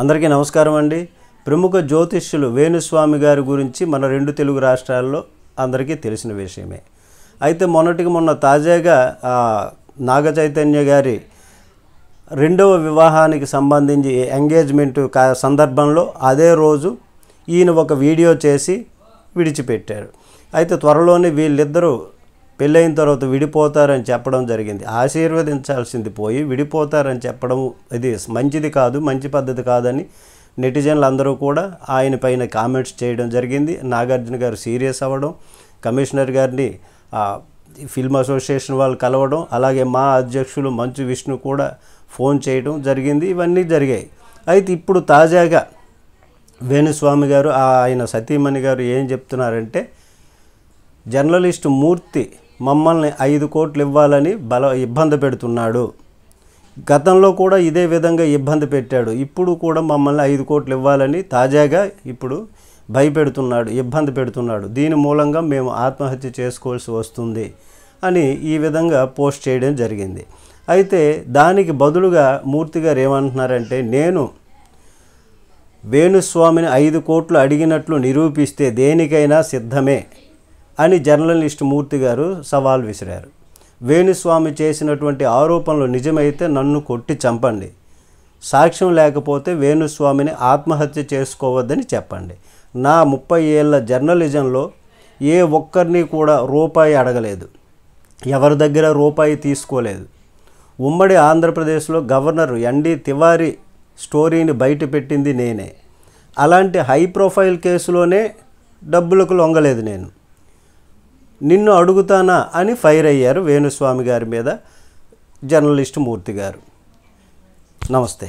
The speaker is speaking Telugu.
అందరికీ నమస్కారం అండి. ప్రముఖ జ్యోతిష్యులు వేణుస్వామి గారి గురించి మన రెండు తెలుగు రాష్ట్రాల్లో అందరికీ తెలిసిన విషయమే. అయితే మొన్నటికి మొన్న తాజాగా నాగ చైతన్య గారి రెండవ వివాహానికి సంబంధించి ఎంగేజ్మెంట్ సందర్భంలో అదే రోజు ఈయన ఒక వీడియో చేసి విడిచిపెట్టారు. అయితే త్వరలోనే వీళ్ళిద్దరూ పెళ్ళైన తర్వాత విడిపోతారని చెప్పడం జరిగింది. ఆశీర్వదించాల్సింది పోయి విడిపోతారని చెప్పడం ఇది మంచిది కాదు, మంచి పద్ధతి కాదని నెటిజన్లు అందరూ కూడా ఆయన పైన కామెంట్స్ చేయడం జరిగింది. నాగార్జున గారు సీరియస్ అవ్వడం, కమిషనర్ గారిని ఫిల్మ్ అసోసియేషన్ వాళ్ళు కలవడం, అలాగే మా అధ్యక్షులు మంచు విష్ణు కూడా ఫోన్ చేయడం జరిగింది. ఇవన్నీ జరిగాయి. అయితే ఇప్పుడు తాజాగా వేణుస్వామి గారు ఆయన సతీమణి గారు ఏం చెప్తున్నారంటే, జర్నలిస్టు మూర్తి మమ్మల్ని 5 కోట్లు ఇవ్వాలని ఇబ్బంది పెడుతున్నాడు. గతంలో కూడా ఇదే విధంగా ఇబ్బంది పెట్టాడు. ఇప్పుడు కూడా మమ్మల్ని 5 కోట్లు ఇవ్వాలని తాజాగా ఇప్పుడు భయపెడుతున్నాడు, ఇబ్బంది పెడుతున్నాడు. దీని మూలంగా మేము ఆత్మహత్య చేసుకోవాల్సి వస్తుంది అని ఈ విధంగా పోస్ట్ చేయడం జరిగింది. అయితే దానికి బదులుగా మూర్తి గారు ఏమంటున్నారంటే, నేను వేణుస్వామిని 5 కోట్లు అడిగినట్లు నిరూపిస్తే దేనికైనా సిద్ధమే అని జర్నలిస్ట్ మూర్తి గారు సవాల్ విసిరారు. వేణుస్వామి చేసినటువంటి ఆరోపణలు నిజమైతే నన్ను కొట్టి చంపండి, సాక్ష్యం లేకపోతే వేణుస్వామిని ఆత్మహత్య చేసుకోవద్దని చెప్పండి. నా 30 ఏళ్ల జర్నలిజంలో ఏ ఒక్కరిని కూడా రూపాయి అడగలేదు, ఎవరి దగ్గర రూపాయి తీసుకోలేదు. ఉమ్మడి ఆంధ్రప్రదేశ్లో గవర్నర్ ఎన్డి తివారీ స్టోరీని బయటపెట్టింది నేనే. అలాంటి హై ప్రొఫైల్ కేసులోనే డబ్బులకు లొంగలేదు నేను. నిన్ను అడుగుతానా అని ఫైర్ అయ్యారు వేణుస్వామి గారి మీద జర్నలిస్ట్ మూర్తి గారు. నమస్తే.